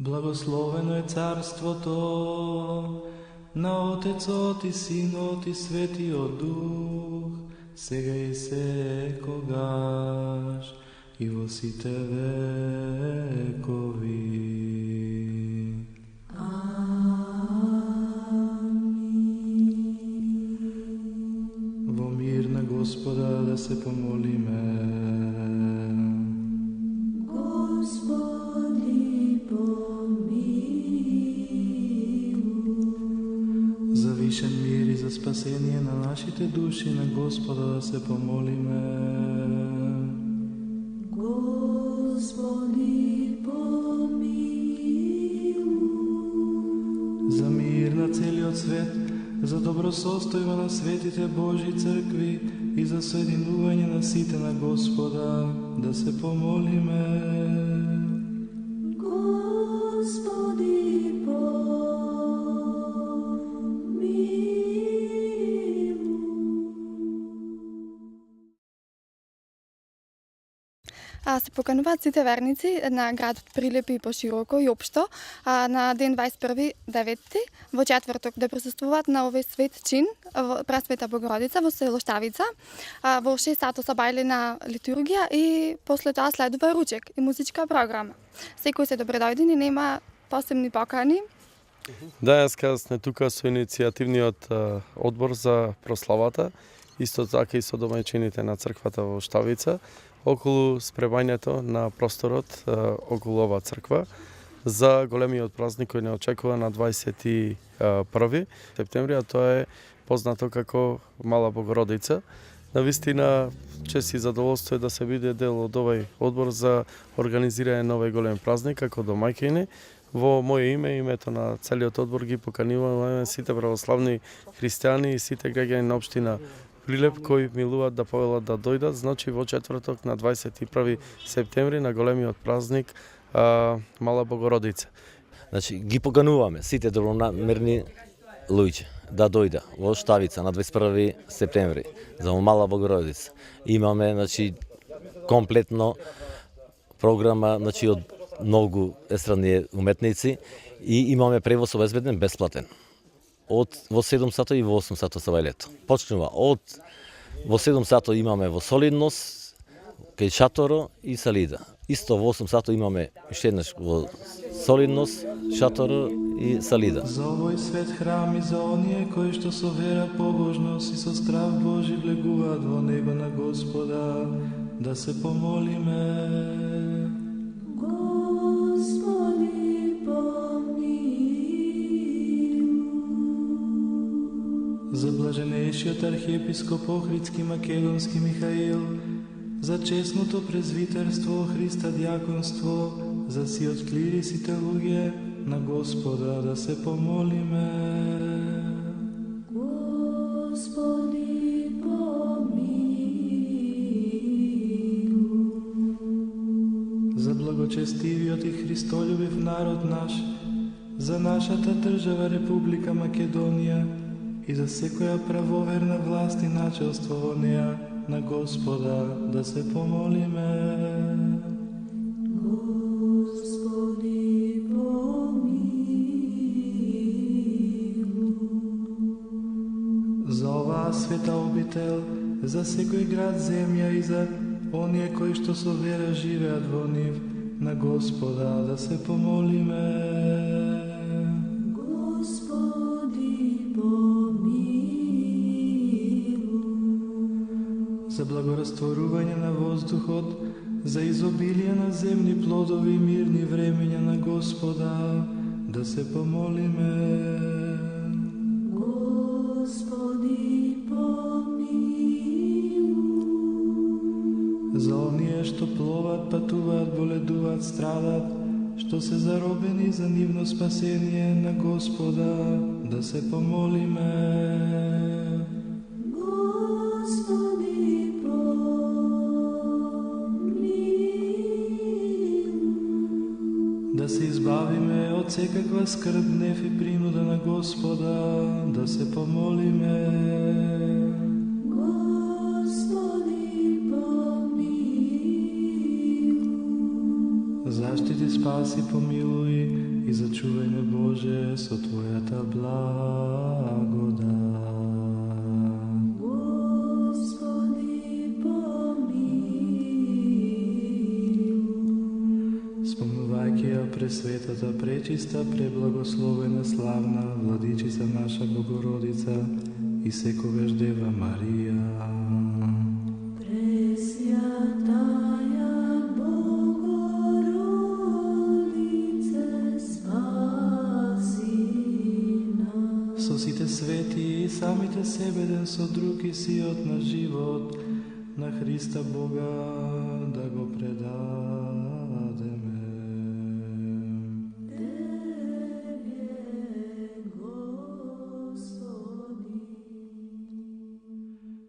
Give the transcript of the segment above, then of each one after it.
Благословено е царството на Отецот и Синот и Светиот Дух, сега и секогаш и во сите векови. Во мир на Господа да се помолиме. Господи, помилуй. За вишен мир и за спасение на нашите души на Господа да се помолиме. Господи, помилуй. За мир на целиот свет, за добросостојба на светите Божи цркви и за соединување на сите на Господа да се помолиме. Господи, помилуй. Се покануваат сите верници на градот Прилепи пошироко и општо на ден 21.9. во четврток да присуствуваат на овој свет чин во Пресвета Богородица во село Штавица. Во 6 сато са бајлена литургија и после тоа следува ручек и музичка програма. Секој се добредојден и нема посебни покани. Да, јаска сме тука со иницијативниот одбор за прославата, исто така и со домајчините на црквата во Штавица, околу спремањето на просторот околу оваа црква за големиот празник кој не очекува на 21 септември, а тоа е познато како Мала Богородица. Навистина, чест и задоволство е да се биде дел од овој одбор за организирање на овој голем празник како домаќини. Во моје име, името на целиот одбор ги покануваме сите православни христијани и сите граѓани на општина Прилеп кои милуваат да повелат да дојдат, значи во четврток на 21 септември на големиот празник Мала Богородица. Значи ги покануваме сите добронамерни луѓе да дојда во Штавица на 21 септември за Мала Богородица. Имаме комплетно програма од многу естрадни уметници и имаме превоз обезбеден бесплатен. Во 7 сато и во 8 сато са бајлето. Почнува во 7 сато имаме во Солидност, кај Шаторо и Салида. Исто во 8 сато имаме уште еднаш во Солидност, Шаторо и Салида. За овој свет храм и за оние кои што со вера, побожност и со страв Божи влегуваат во него на Господа, да се помолиме. Господи, помилуй. За блаженејшиот архиепископ Охридски Македонски Михаил, за честното презвитерство Христа дјаконство, за сиот клир и сите луѓе на Господа да се помолиме. Господи, помилуй. За благочестивиот и христолюбив народ наш, за нашата држава Република Македонија и за секоја правоверна власт и начелство во неа на Господа да се помолиме. Господи, помилуй. За оваа света обител, за секој град, земја и за оние кои што со вера живеат во нив, на Господа да се помолиме. Господи, помилуй. За благорастворување на воздухот, за изобилие на земни плодови и мирни времења на Господа да се помолиме. Господи, помилуй. За оние што пловат, патуваат, боледуваат, страдат, што се заробени за нивно спасение на Господа да се помолиме. Господи, помилуй. Да се избавиме од секаква скрб, гнев и принуда на Господа да се помолиме. Господи, помилуй. Заштити, спаси, помилуј и зачувај ме Боже со Твојата благодат. Господи, помилуј. Спомнувајќи ја пресветата, пречиста, преблагословена, славна Владичица наша Богородица и секогаш Дева Марија. Пресвятаја Богородице, спаси нас. Со сите свети и самите себе еден со друг и сиот на живот на Христа Бога да го предадеме.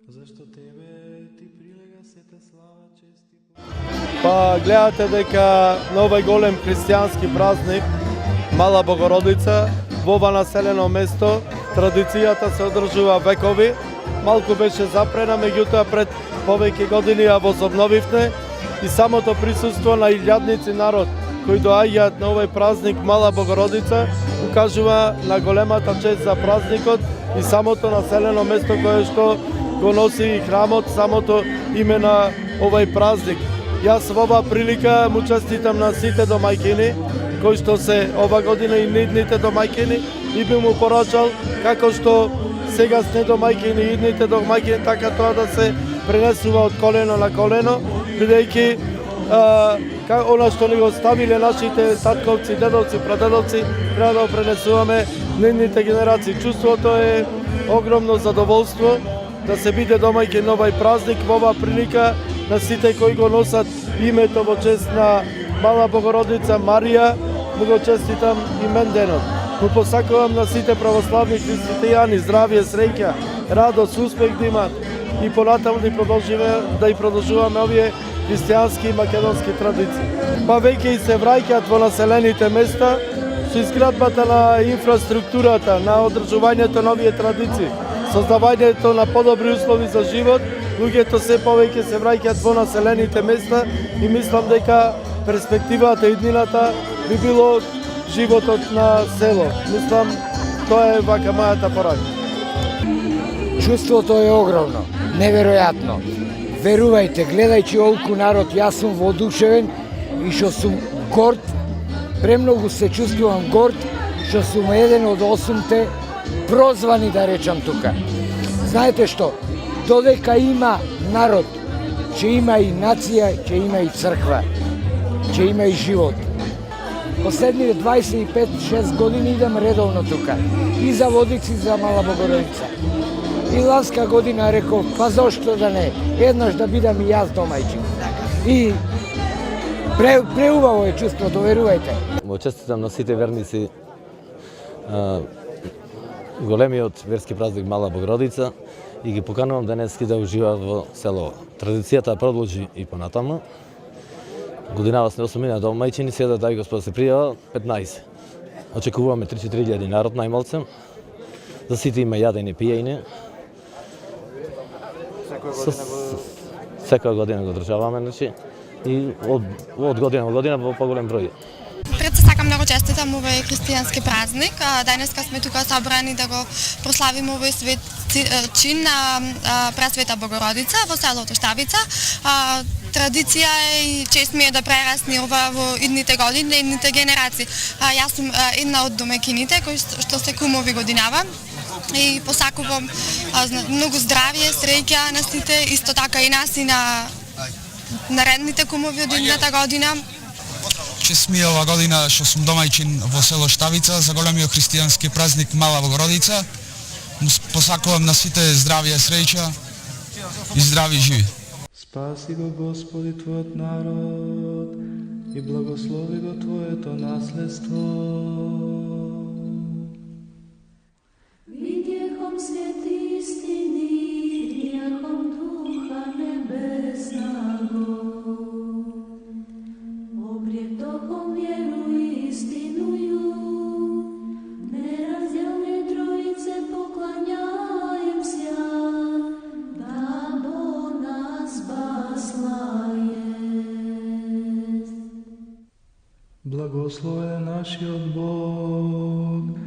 Зашто Тебе ти прилега сета слава, чест и Па гледате дека на овој голем христијански празник Мала Богородица во ова населено место традицијата се одржува векови. Малку беше запрена, меѓутоа пред повеќе години ја возобновивме и самото присуство на илјадници народ кои доаѓаат на овој празник Мала Богородица укажува на големата чест за празникот и самото населено место кое што го носи и храмот, самото име на овој празник. Јас во оваа прилика му честитам на сите домајкини кои што се ова година и идните домајкини и би му порачал како што сега сте домајкини и идните домајкини, така тоа да се пренесува од колено на колено, бидејќи она што ни го ставиле нашите татковци, дедовци, прадедовци, треба да го пренесуваме на идните генерации. Чувството е огромно задоволство да се биде домајќин на овој празник во оваа прилика на сите кои го носат името во чест на Мала Богородица Марија, му го честитам имен денот. Му посакувам на сите православни христијани здравје, среќа, радост, успех да имат и понатаму да и продолжуваме овие христијански и македонски традиции. Па веќе и се враќаат во населените места со изградбата на инфраструктурата, на одржувањето на овие традиции, создавањето на подобри услови за живот, луѓето се повеќе се враќаат во населените места и мислам дека перспективата и иднината би било животот на село. Мислам, тоа е вака мојата порака. Чувството е огромно, неверојатно. Верувајте, гледајќи олку народ, јас сум воодушевен и што сум горд, премногу се чувствувам горд, што сум еден од 8 прозвани, да речам тука. Знаете што? Додека има народ, ќе има и нација, ќе има и црква, ќе има и живот. Последните 25-6 години идам редовно тука. И за Водици, за Мала Богородица. И ласка година реков, па зошто да не, еднаш да бидам и јас домајчин. И преубаво е чувството, верувајте. Му честитам на сите верници големиот верски празник Мала Богородица и ги поканувам денески да уживаат во село. Традицијата продолжи и понатаму. Годинава сме 8 домајчини, сега дај Господ се пријава 15. Очекуваме 3-4 народ најмалце. За сите има јадење, пиење. Секоја година го одржаваме, значи, и од година во година во поголем број. Пред се сакам да го честитам овој христијански празник. Денеска сме тука собрани да го прославиме овој свет чин на Пресвета Богородица во селото Штавица. Традиција е и чест ми е да прерасни ова во идните години, идните генерации. Јас сум една од домаќините кои што се кумови годинава и посакувам многу здравје, среќа на сите, исто така и нас и на наредните кумови од идната година. Чест ми е ова година што сум домајчин во село Штавица за големиот христијански празник Мала Богородица. Посакувам на сите здравје, среќа и здрави живи. Спаси го Господи Твојот народ и благослови го Твоето наследство. Видјехом свети истини, видјехом Духа Небеснаго. Обретохом вjerу истинују, неразделне троице поклањаем ся, да до нас спасла jest. Благословен е нашиот Бог,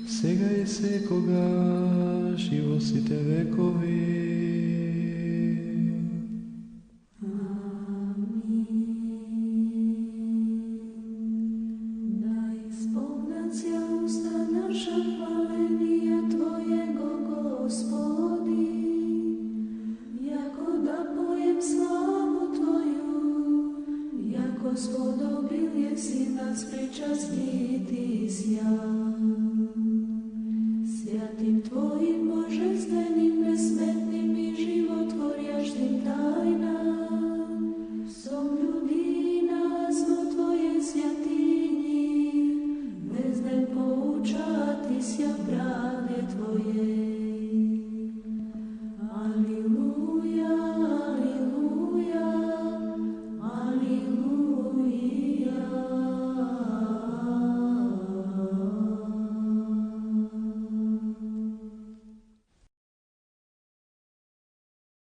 сега и секогаш и во сите векови.